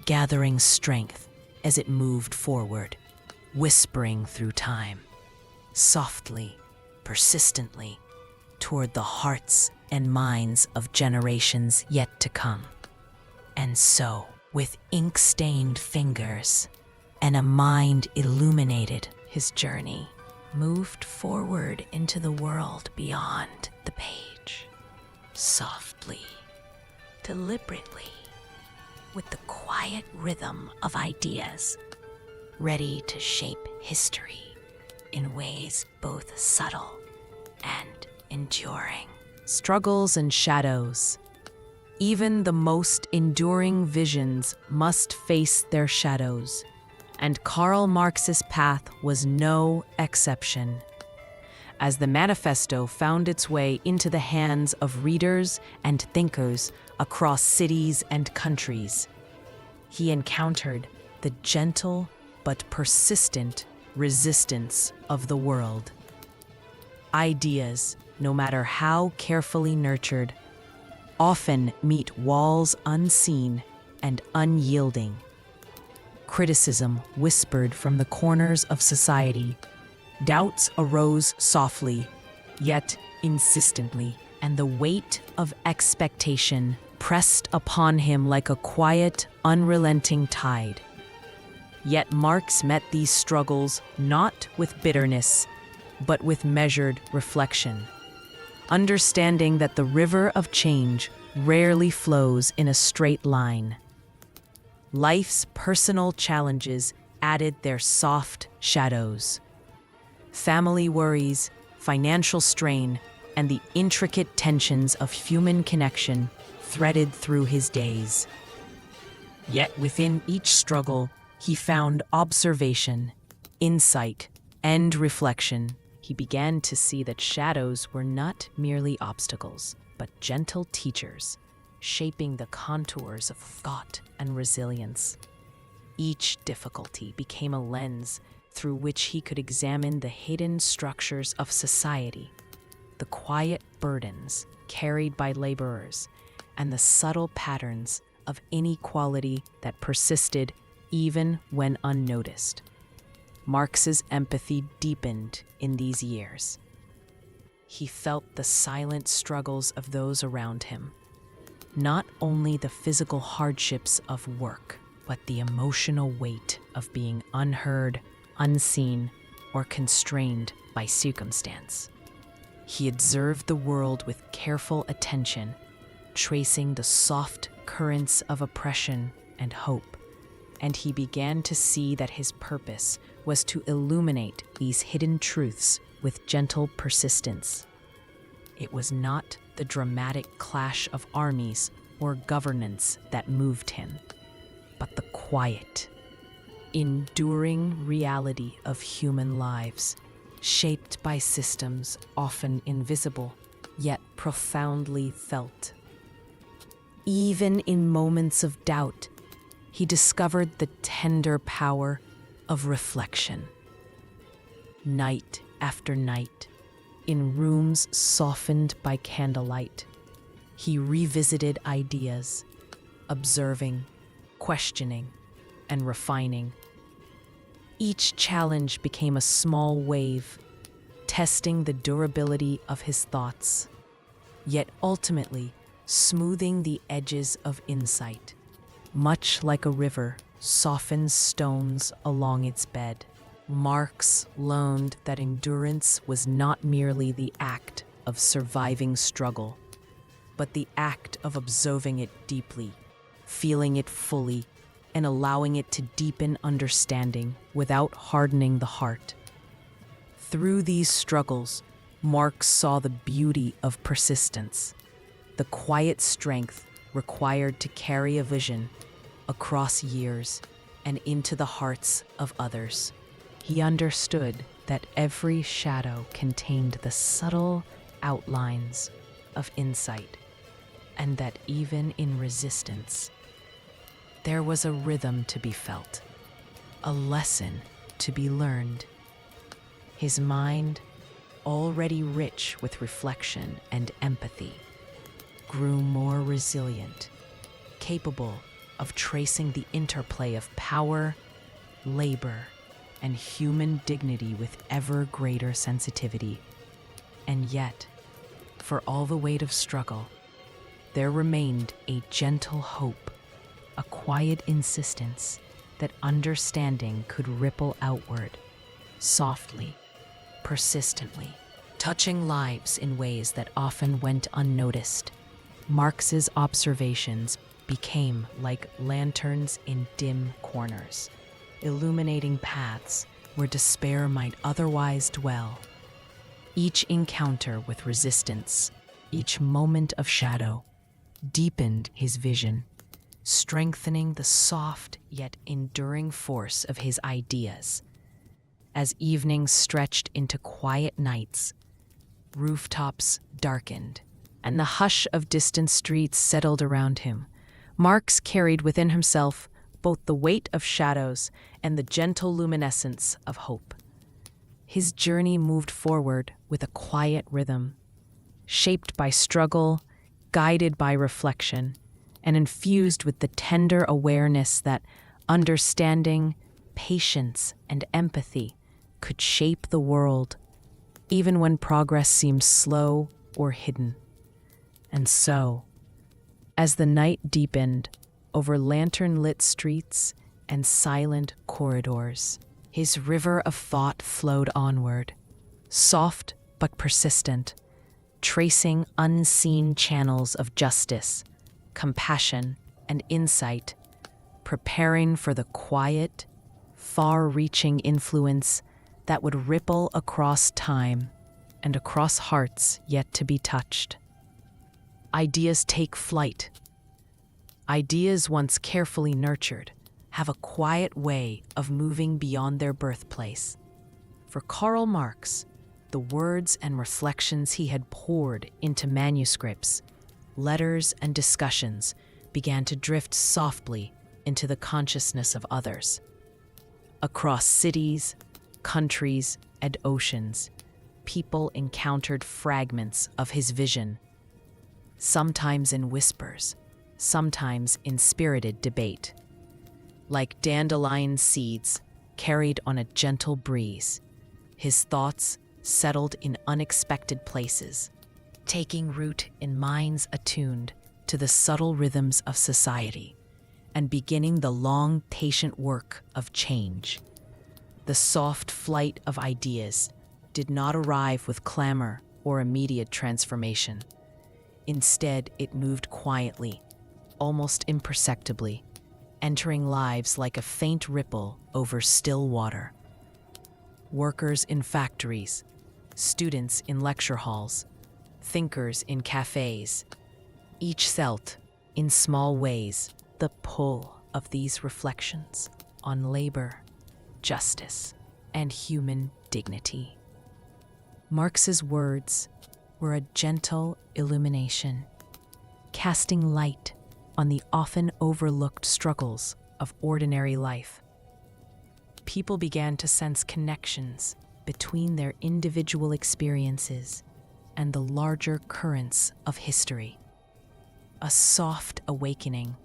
gathering strength as it moved forward, whispering through time, softly, persistently, toward the hearts and minds of generations yet to come. And so, with ink-stained fingers and a mind illuminated, his journey moved forward into the world beyond the page, softly, deliberately, with the quiet rhythm of ideas, ready to shape history in ways both subtle and enduring. Struggles and shadows. Even the most enduring visions must face their shadows, and Karl Marx's path was no exception. As the Manifesto found its way into the hands of readers and thinkers across cities and countries, he encountered the gentle but persistent resistance of the world. Ideas, no matter how carefully nurtured, often meet walls unseen and unyielding. Criticism whispered from the corners of society. Doubts arose softly, yet insistently, and the weight of expectation pressed upon him like a quiet, unrelenting tide. Yet Marx met these struggles not with bitterness, but with measured reflection, understanding that the river of change rarely flows in a straight line. Life's personal challenges added their soft shadows. Family worries, financial strain, and the intricate tensions of human connection threaded through his days. Yet within each struggle, he found observation, insight, and reflection. He began to see that shadows were not merely obstacles, but gentle teachers, shaping the contours of thought and resilience. Each difficulty became a lens through which he could examine the hidden structures of society, the quiet burdens carried by laborers, and the subtle patterns of inequality that persisted even when unnoticed. Marx's empathy deepened in these years. He felt the silent struggles of those around him, not only the physical hardships of work, but the emotional weight of being unheard, unseen, or constrained by circumstance. He observed the world with careful attention, tracing the soft currents of oppression and hope, and he began to see that his purpose was to illuminate these hidden truths with gentle persistence. It was not the dramatic clash of armies or governance that moved him, but the quiet, enduring reality of human lives, shaped by systems often invisible, yet profoundly felt. Even in moments of doubt, he discovered the tender power of reflection. Night after night, in rooms softened by candlelight, he revisited ideas, observing, questioning, and refining. Each challenge became a small wave, testing the durability of his thoughts, yet ultimately smoothing the edges of insight. Much like a river softens stones along its bed, Marx learned that endurance was not merely the act of surviving struggle, but the act of observing it deeply, feeling it fully, and allowing it to deepen understanding without hardening the heart. Through these struggles, Marx saw the beauty of persistence, the quiet strength required to carry a vision across years and into the hearts of others. He understood that every shadow contained the subtle outlines of insight, and that even in resistance, there was a rhythm to be felt, a lesson to be learned. His mind, already rich with reflection and empathy, grew more resilient, capable of tracing the interplay of power, labor, and human dignity with ever greater sensitivity. And yet, for all the weight of struggle, there remained a gentle hope, a quiet insistence that understanding could ripple outward, softly, persistently, touching lives in ways that often went unnoticed. Marx's observations became like lanterns in dim corners, illuminating paths where despair might otherwise dwell. Each encounter with resistance, each moment of shadow, deepened his vision, strengthening the soft yet enduring force of his ideas. As evenings stretched into quiet nights, rooftops darkened, and the hush of distant streets settled around him, Marx carried within himself both the weight of shadows and the gentle luminescence of hope. His journey moved forward with a quiet rhythm, shaped by struggle, guided by reflection, and infused with the tender awareness that understanding, patience, and empathy could shape the world, even when progress seemed slow or hidden. And so, as the night deepened over lantern-lit streets and silent corridors, his river of thought flowed onward, soft but persistent, tracing unseen channels of justice, compassion, and insight, preparing for the quiet, far-reaching influence that would ripple across time and across hearts yet to be touched. Ideas take flight. Ideas once carefully nurtured have a quiet way of moving beyond their birthplace. For Karl Marx, the words and reflections he had poured into manuscripts, letters, and discussions began to drift softly into the consciousness of others. Across cities, countries, and oceans, people encountered fragments of his vision, sometimes in whispers, sometimes in spirited debate. Like dandelion seeds carried on a gentle breeze, his thoughts settled in unexpected places, taking root in minds attuned to the subtle rhythms of society and beginning the long, patient work of change. The soft flight of ideas did not arrive with clamor or immediate transformation. Instead, it moved quietly, almost imperceptibly, entering lives like a faint ripple over still water. Workers in factories, students in lecture halls, thinkers in cafes, each felt, in small ways, the pull of these reflections on labor, justice, and human dignity. Marx's words were a gentle illumination, casting light on the often overlooked struggles of ordinary life. People began to sense connections between their individual experiences and the larger currents of history. A soft awakening,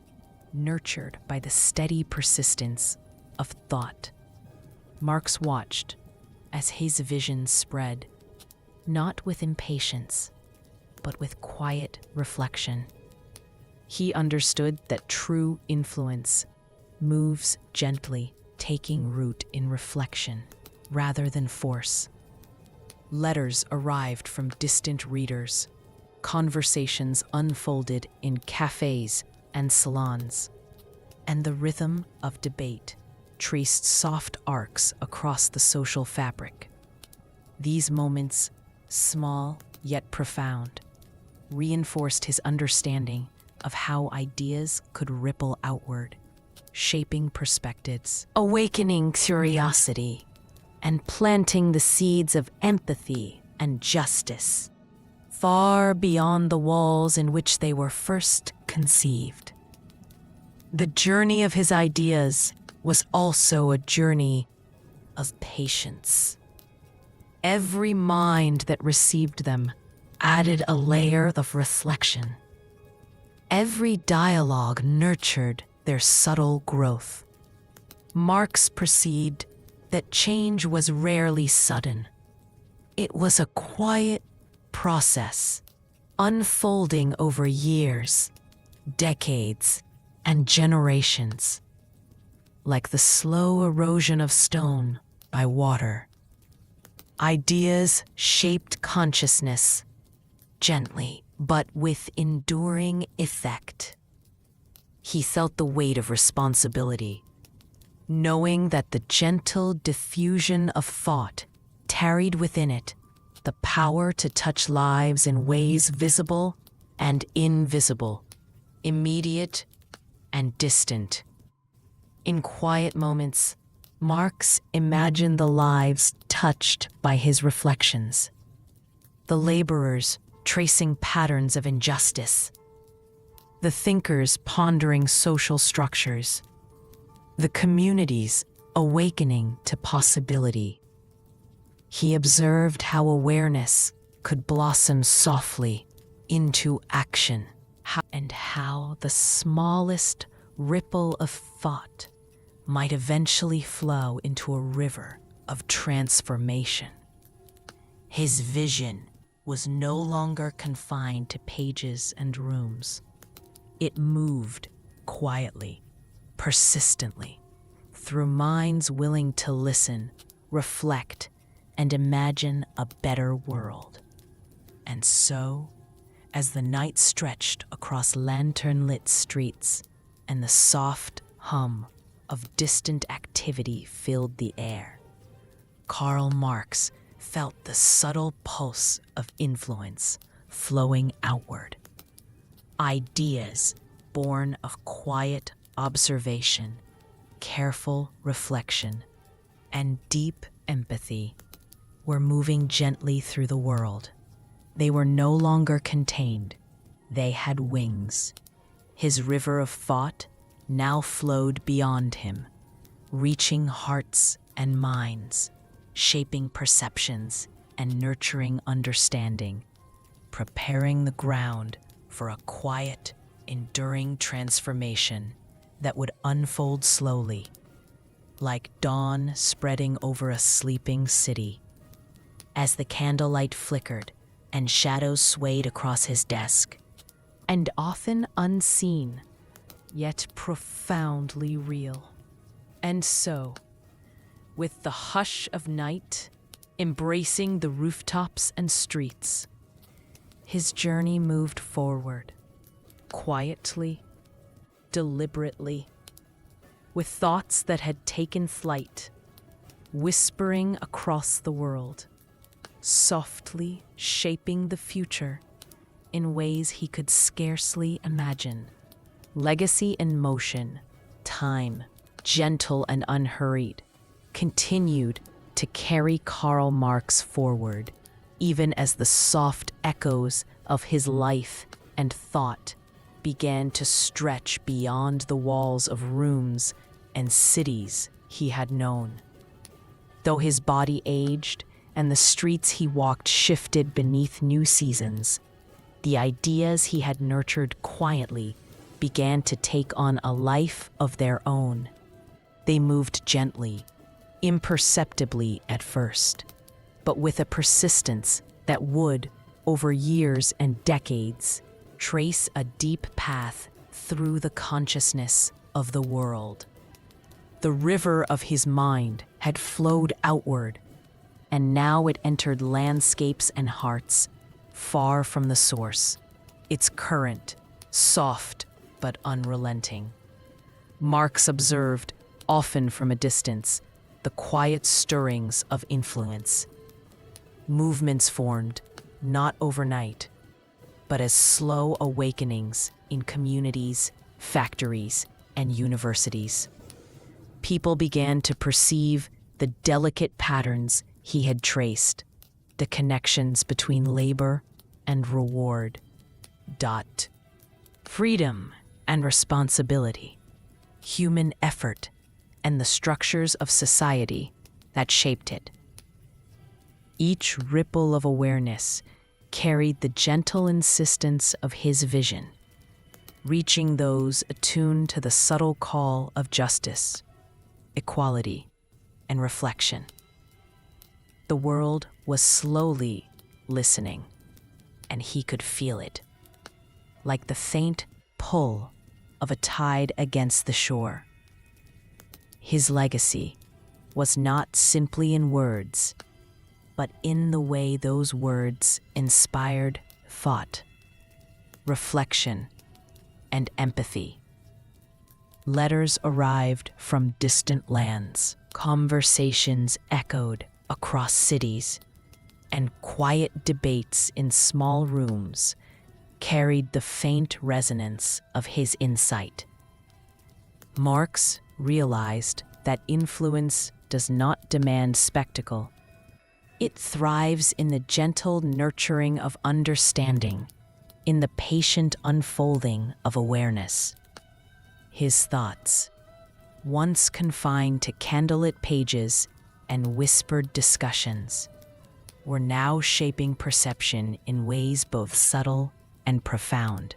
nurtured by the steady persistence of thought. Marx watched as his vision spread, not with impatience, but with quiet reflection. He understood that true influence moves gently, taking root in reflection rather than force. Letters arrived from distant readers. Conversations unfolded in cafes and salons, and the rhythm of debate traced soft arcs across the social fabric. These moments, small yet profound, reinforced his understanding of how ideas could ripple outward, shaping perspectives, awakening curiosity, and planting the seeds of empathy and justice far beyond the walls in which they were first conceived. The journey of his ideas was also a journey of patience. Every mind that received them added a layer of reflection. Every dialogue nurtured their subtle growth. Marx perceived that change was rarely sudden. It was a quiet process, unfolding over years, decades, and generations, like the slow erosion of stone by water. Ideas shaped consciousness, gently but with enduring effect. He felt the weight of responsibility, knowing that the gentle diffusion of thought carried within it the power to touch lives in ways visible and invisible, immediate and distant. In quiet moments, Marx imagined the lives touched by his reflections. The laborers tracing patterns of injustice, the thinkers pondering social structures, the communities awakening to possibility. He observed how awareness could blossom softly into action, and how the smallest ripple of thought might eventually flow into a river of transformation. His vision was no longer confined to pages and rooms. It moved quietly, persistently, through minds willing to listen, reflect, and imagine a better world. And so, as the night stretched across lantern-lit streets and the soft hum of distant activity filled the air, Karl Marx felt the subtle pulse of influence flowing outward. Ideas born of quiet observation, careful reflection, and deep empathy were moving gently through the world. They were no longer contained. They had wings. His river of thought now flowed beyond him, reaching hearts and minds, shaping perceptions and nurturing understanding, preparing the ground for a quiet, enduring transformation that would unfold slowly, like dawn spreading over a sleeping city. As the candlelight flickered and shadows swayed across his desk, and often unseen, yet profoundly real. And so, with the hush of night embracing the rooftops and streets, his journey moved forward, quietly, deliberately, with thoughts that had taken flight, whispering across the world, softly shaping the future in ways he could scarcely imagine. Legacy in motion, time, gentle and unhurried, continued to carry Karl Marx forward, even as the soft echoes of his life and thought began to stretch beyond the walls of rooms and cities he had known. Though his body aged and the streets he walked shifted beneath new seasons, the ideas he had nurtured quietly began to take on a life of their own. They moved gently, imperceptibly at first, but with a persistence that would, over years and decades, trace a deep path through the consciousness of the world. The river of his mind had flowed outward, and now it entered landscapes and hearts, far from the source, its current, soft but unrelenting. Marx observed, often from a distance, the quiet stirrings of influence. Movements formed, not overnight, but as slow awakenings in communities, factories, and universities. People began to perceive the delicate patterns he had traced, the connections between labor and reward, freedom and responsibility, human effort, and the structures of society that shaped it. Each ripple of awareness carried the gentle insistence of his vision, reaching those attuned to the subtle call of justice, equality, and reflection. The world was slowly listening, and he could feel it, like the faint pull of a tide against the shore. His legacy was not simply in words, but in the way those words inspired thought, reflection, and empathy. Letters arrived from distant lands, conversations echoed across cities, and quiet debates in small rooms carried the faint resonance of his insight. Marx realized that influence does not demand spectacle. It thrives in the gentle nurturing of understanding, in the patient unfolding of awareness. His thoughts, once confined to candlelit pages and whispered discussions, were now shaping perception in ways both subtle and profound,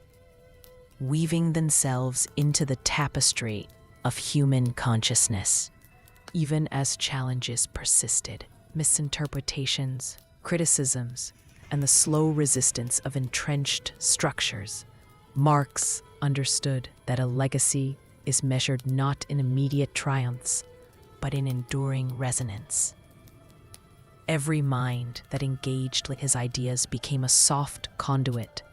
weaving themselves into the tapestry of human consciousness. Even as challenges persisted, misinterpretations, criticisms, and the slow resistance of entrenched structures. Marx understood that a legacy is measured not in immediate triumphs, but in enduring resonance. Every mind that engaged with his ideas became a soft conduit,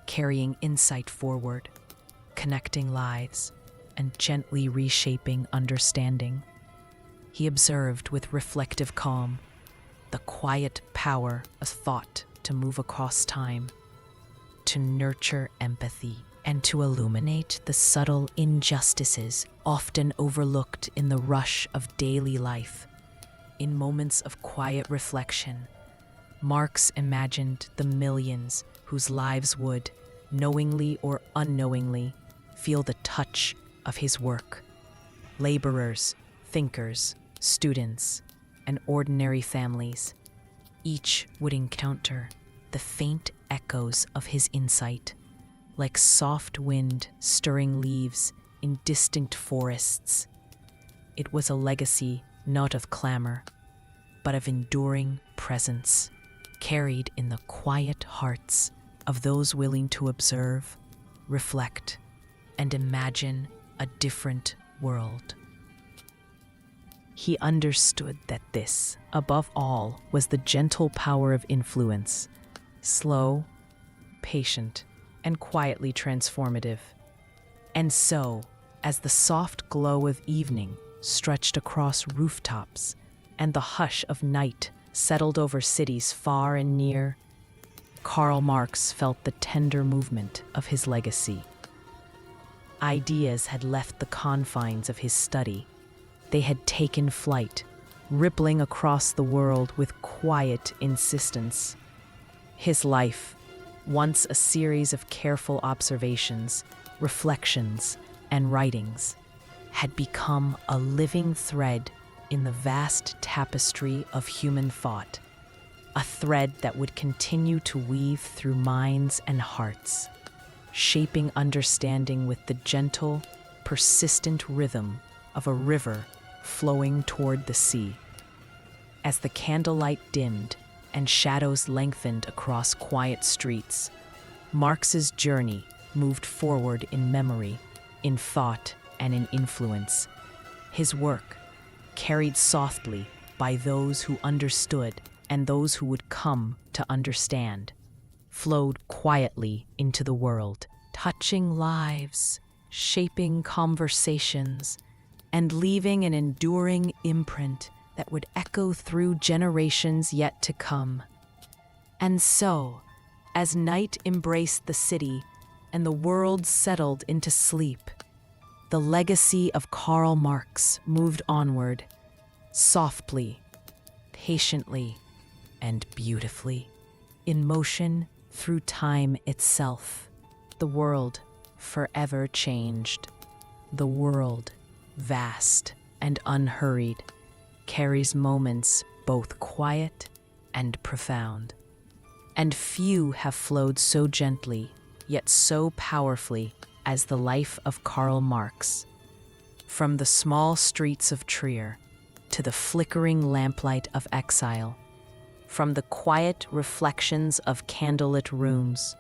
carrying insight forward, connecting lives, and gently reshaping understanding. He observed with reflective calm the quiet power of thought to move across time, to nurture empathy, and to illuminate the subtle injustices often overlooked in the rush of daily life. In moments of quiet reflection, Marx imagined the millions whose lives would, knowingly or unknowingly, feel the touch of his work. Laborers, thinkers, students, and ordinary families, each would encounter the faint echoes of his insight, like soft wind stirring leaves in distant forests. It was a legacy not of clamor, but of enduring presence, carried in the quiet hearts of those willing to observe, reflect, and imagine a different world. He understood that this, above all, was the gentle power of influence, slow, patient, and quietly transformative. And so, as the soft glow of evening stretched across rooftops and the hush of night settled over cities far and near, Karl Marx felt the tender movement of his legacy. Ideas had left the confines of his study. They had taken flight, rippling across the world with quiet insistence. His life, once a series of careful observations, reflections, and writings, had become a living thread in the vast tapestry of human thought, a thread that would continue to weave through minds and hearts, shaping understanding with the gentle, persistent rhythm of a river flowing toward the sea. As the candlelight dimmed and shadows lengthened across quiet streets, Marx's journey moved forward in memory, in thought, and in influence. His work, carried softly by those who understood and those who would come to understand, flowed quietly into the world, touching lives, shaping conversations, and leaving an enduring imprint that would echo through generations yet to come. And so, as night embraced the city and the world settled into sleep, the legacy of Karl Marx moved onward, softly, patiently, and beautifully, in motion through time itself. The world forever changed. The world, vast and unhurried, carries moments both quiet and profound. And few have flowed so gently, yet so powerfully, as the life of Karl Marx. From the small streets of Trier to the flickering lamplight of exile, from the quiet reflections of candlelit rooms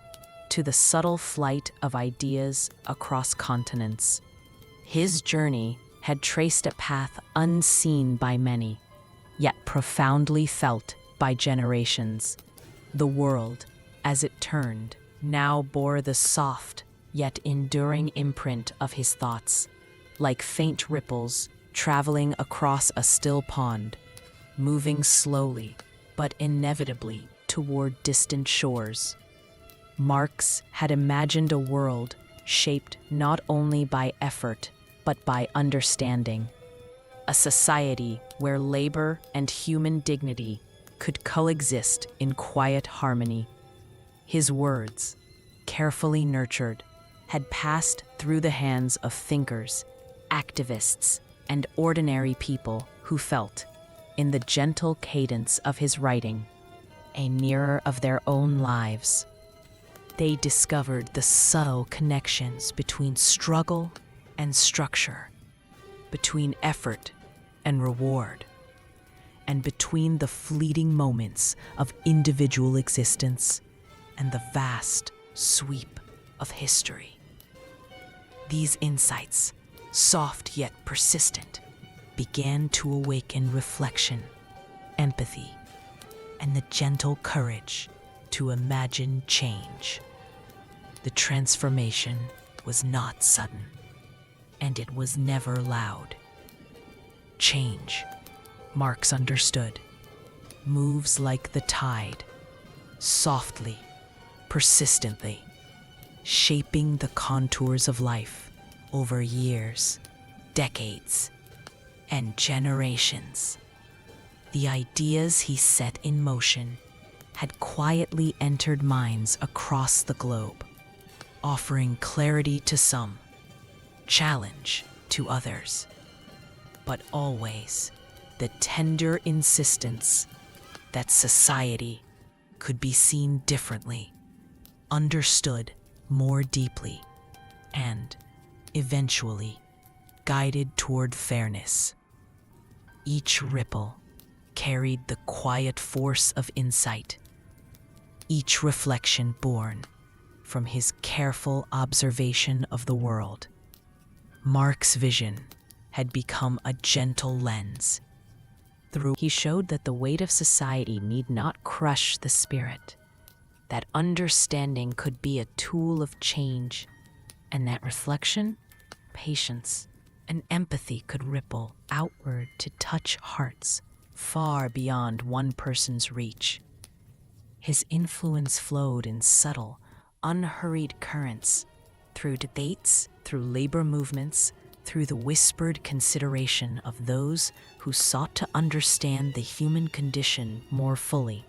to the subtle flight of ideas across continents, his journey had traced a path unseen by many, yet profoundly felt by generations. The world, as it turned, now bore the soft yet enduring imprint of his thoughts, like faint ripples traveling across a still pond, moving slowly but inevitably toward distant shores. Marx had imagined a world shaped not only by effort but by understanding, a society where labor and human dignity could coexist in quiet harmony. His words, carefully nurtured, had passed through the hands of thinkers, activists, and ordinary people who felt, in the gentle cadence of his writing, a mirror of their own lives. They discovered the subtle connections between struggle and structure, between effort and reward, and between the fleeting moments of individual existence and the vast sweep of history. These insights, soft yet persistent, began to awaken reflection, empathy, and the gentle courage to imagine change. The transformation was not sudden, and it was never loud. Change, Marx understood, moves like the tide, softly, persistently, shaping the contours of life over years, decades, and generations. The ideas he set in motion had quietly entered minds across the globe, offering clarity to some, challenge to others, but always the tender insistence that society could be seen differently, understood more deeply, and, eventually, guided toward fairness. Each ripple carried the quiet force of insight, each reflection born from his careful observation of the world. Marx's vision had become a gentle lens. He showed that the weight of society need not crush the spirit, that understanding could be a tool of change, and that reflection, patience, and empathy could ripple outward to touch hearts far beyond one person's reach. His influence flowed in subtle, unhurried currents, through debates, through labor movements, through the whispered consideration of those who sought to understand the human condition more fully.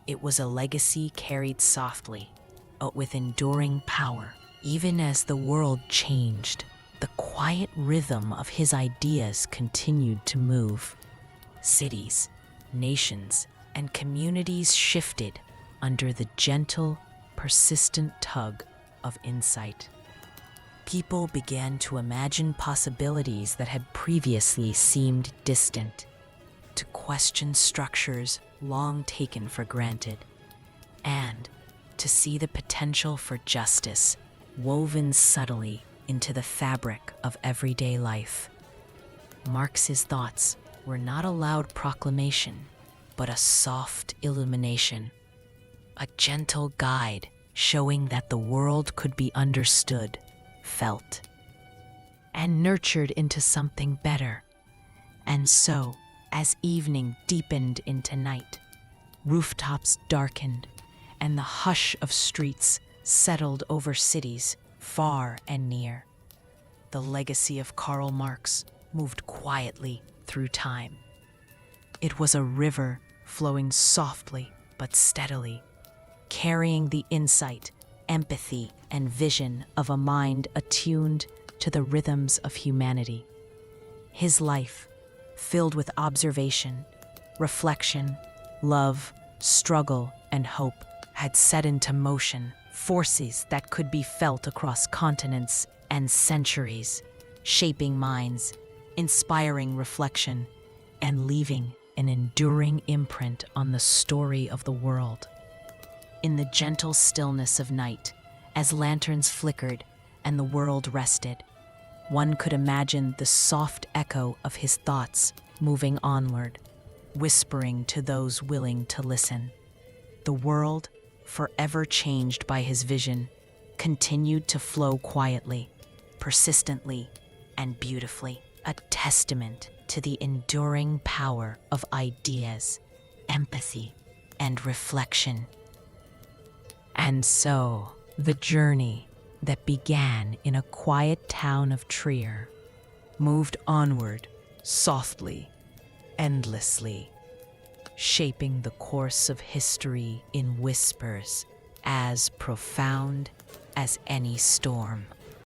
It was a legacy carried softly, but with enduring power. Even as the world changed, the quiet rhythm of his ideas continued to move. Cities, nations, and communities shifted under the gentle, persistent tug of insight. People began to imagine possibilities that had previously seemed distant, to question structures long taken for granted, and to see the potential for justice woven subtly into the fabric of everyday life. Marx's thoughts were not a loud proclamation, but a soft illumination, a gentle guide showing that the world could be understood, felt, and nurtured into something better. And so, as evening deepened into night, rooftops darkened, and the hush of streets settled over cities far and near, the legacy of Karl Marx moved quietly through time. It was a river flowing softly but steadily, carrying the insight, empathy, and vision of a mind attuned to the rhythms of humanity. His life, filled with observation, reflection, love, struggle, and hope, had set into motion forces that could be felt across continents and centuries, shaping minds, inspiring reflection, and leaving an enduring imprint on the story of the world. In the gentle stillness of night, as lanterns flickered and the world rested, one could imagine the soft echo of his thoughts moving onward, whispering to those willing to listen. The world, forever changed by his vision, continued to flow quietly, persistently, and beautifully, a testament to the enduring power of ideas, empathy, and reflection. And so, the journey that began in a quiet town of Trier moved onward softly, endlessly, shaping the course of history in whispers as profound as any storm.